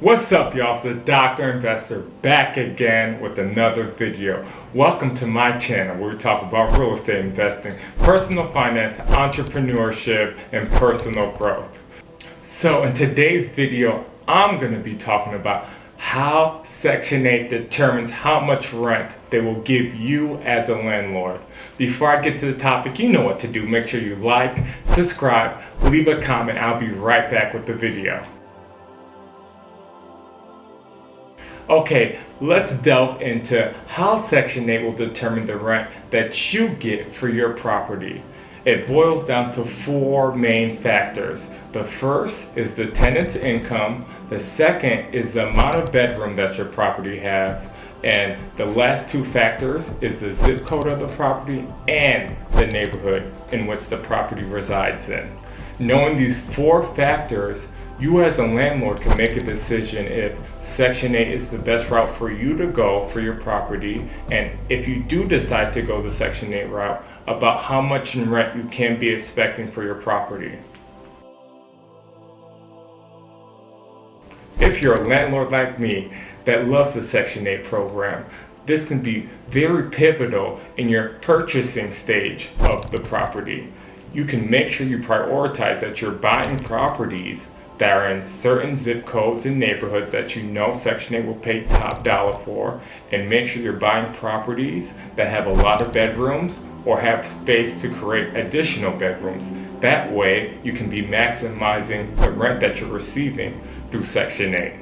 What's up, y'all? It's the Dr. Investor back again with another video. Welcome to my channel where we talk about real estate investing, personal finance, entrepreneurship, and personal growth. So in today's video, I'm going to be talking about how Section 8 determines how much rent they will give you as a landlord. Before I get to the topic, you know what to do. Make sure you like, subscribe, leave a comment. I'll be right back with the video. Okay, let's delve into how Section 8 will determine the rent that you get for your property. It boils down to four main factors. The first is the tenant's income. The second is the amount of bedroom that your property has. And the last two factors is the zip code of the property and the neighborhood in which the property resides in. Knowing these four factors, you as a landlord can make a decision if Section 8 is the best route for you to go for your property, and if you do decide to go the Section 8 route, about how much in rent you can be expecting for your property. If you're a landlord like me that loves the Section 8 program, this can be very pivotal in your purchasing stage of the property. You can make sure you prioritize that you're buying properties that are in certain zip codes and neighborhoods that you know Section 8 will pay top dollar for, and make sure you're buying properties that have a lot of bedrooms or have space to create additional bedrooms. That way you can be maximizing the rent that you're receiving through Section 8.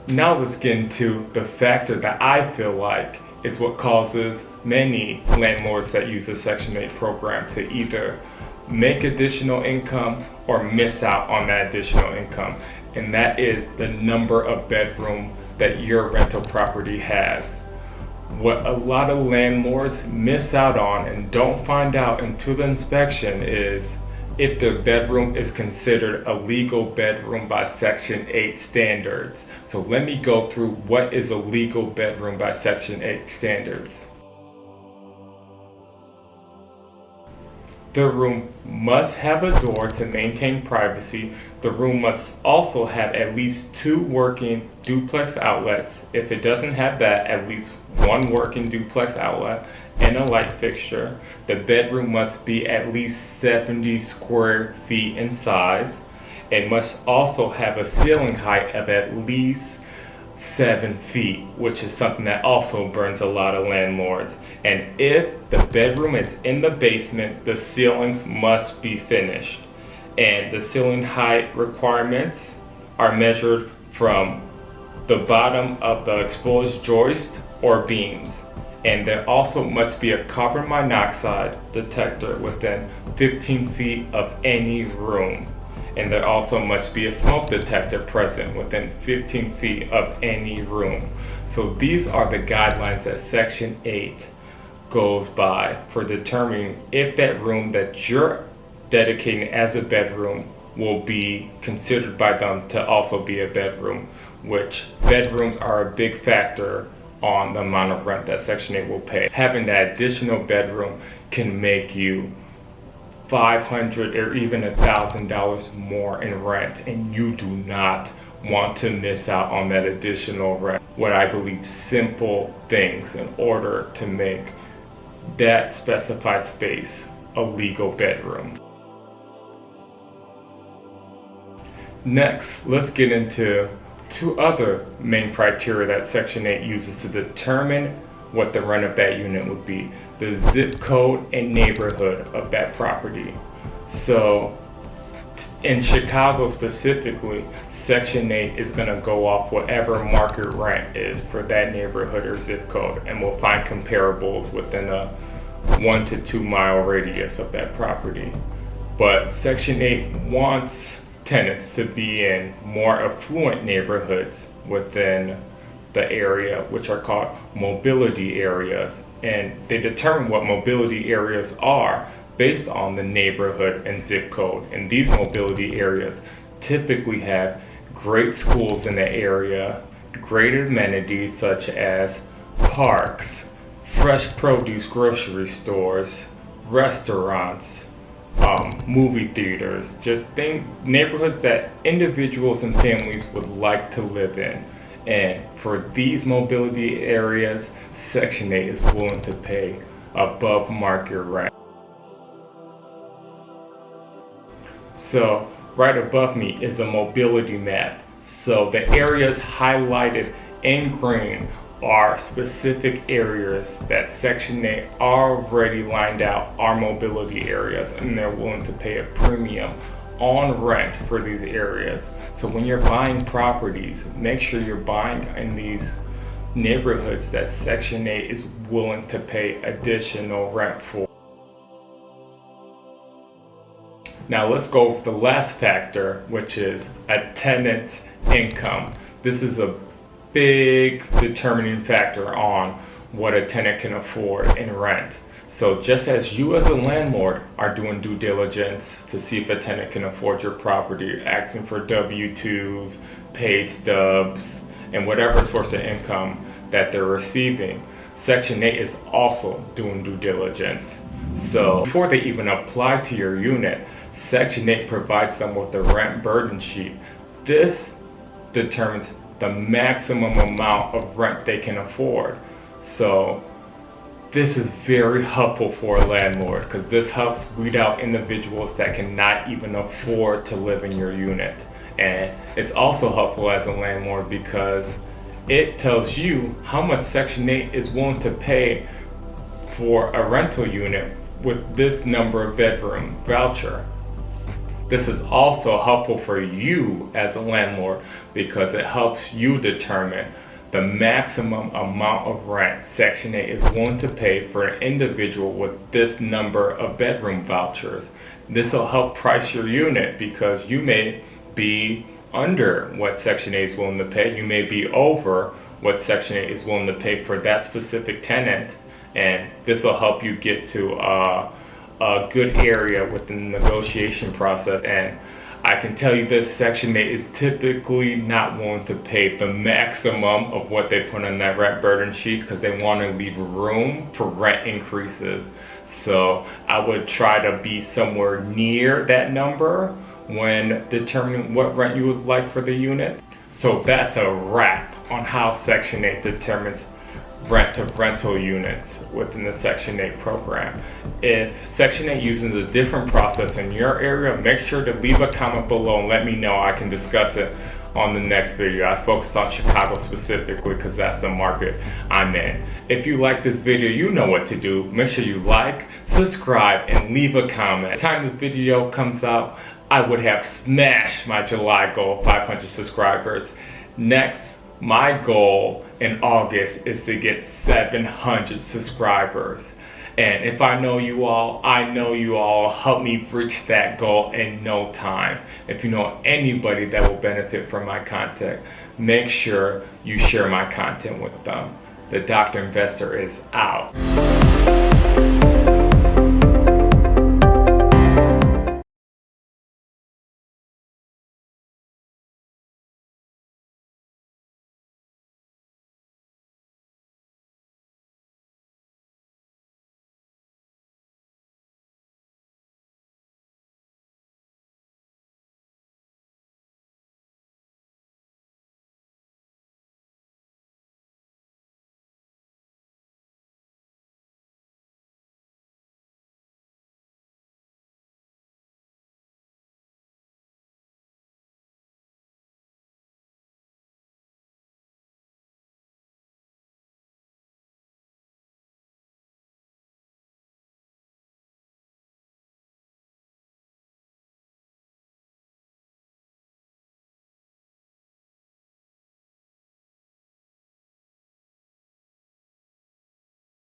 Now let's get into the factor that I feel like is what causes many landlords that use the Section 8 program to either make additional income or miss out on that additional income, and that is the number of bedroom that your rental property has. What a lot of landlords miss out on and don't find out until the inspection is if the bedroom is considered a legal bedroom by Section 8 standards. So let me go through what is a legal bedroom by Section 8 standards. The room must have a door to maintain privacy. The room must also have at least 2 working duplex outlets. If it doesn't have that, at least 1 working duplex outlet and a light fixture. The bedroom must be at least 70 square feet in size. It must also have a ceiling height of at least 7 feet, which is something that also burns a lot of landlords. And if the bedroom is in the basement, the ceilings must be finished. And the ceiling height requirements are measured from the bottom of the exposed joist or beams. And there also must be a carbon monoxide detector within 15 feet of any room. And there also must be a smoke detector present within 15 feet of any room. So these are the guidelines that Section 8 goes by for determining if that room that you're dedicating as a bedroom will be considered by them to also be a bedroom, which bedrooms are a big factor on the amount of rent that Section 8 will pay. Having that additional bedroom can make you $500 or even $1,000 more in rent, and you do not want to miss out on that additional rent. What I believe simple things in order to make that specified space a legal bedroom. Next, let's get into 2 other main criteria that Section 8 uses to determine what the rent of that unit would be: the zip code and neighborhood of that property. So in Chicago specifically, Section 8 is going to go off whatever market rent is for that neighborhood or zip code, and we'll find comparables within a 1 to 2 mile radius of that property. But Section 8 wants tenants to be in more affluent neighborhoods within the area, which are called mobility areas, and they determine what mobility areas are based on the neighborhood and zip code. And these mobility areas typically have great schools in the area, great amenities such as parks, fresh produce grocery stores, restaurants, movie theaters, just neighborhoods that individuals and families would like to live in. And for these mobility areas, Section 8 is willing to pay above market rent. So right above me is a mobility map. So the areas highlighted in green are specific areas that Section 8 already lined out are mobility areas, and they're willing to pay a premium on rent for these areas. So when you're buying properties, make sure you're buying in these neighborhoods that Section 8 is willing to pay additional rent for. Now let's go over the last factor, which is a tenant income. This is a big determining factor on what a tenant can afford in rent. So just as you as a landlord are doing due diligence to see if a tenant can afford your property, asking for W-2s, pay stubs, and whatever source of income that they're receiving, Section 8 is also doing due diligence. So before they even apply to your unit, Section 8 provides them with the rent burden sheet. This determines the maximum amount of rent they can afford. So this is very helpful for a landlord because this helps weed out individuals that cannot even afford to live in your unit. And it's also helpful as a landlord because it tells you how much Section 8 is willing to pay for a rental unit with this number of bedroom voucher. This is also helpful for you as a landlord because it helps you determine the maximum amount of rent Section 8 is willing to pay for an individual with this number of bedroom vouchers. This will help price your unit because you may be under what Section 8 is willing to pay. You may be over what Section 8 is willing to pay for that specific tenant, and this will help you get to a good area within the negotiation process. And I can tell you this, Section 8 is typically not willing to pay the maximum of what they put on that rent burden sheet because they want to leave room for rent increases. So I would try to be somewhere near that number when determining what rent you would like for the unit. So that's a wrap on how Section 8 determines rent of rental units within the Section 8 program. If Section 8 uses a different process in your area, make sure to leave a comment below and let me know. I can discuss it on the next video. I focus on Chicago specifically because that's the market I'm in. If you like this video, you know what to do. Make sure you like, subscribe, and leave a comment. By the time this video comes out, I would have smashed my July goal of 500 subscribers. Next, my goal in August is to get 700 subscribers. And if I know you all, I know you all help me reach that goal in no time. If you know anybody that will benefit from my content, make sure you share my content with them. The Dr. Investor is out.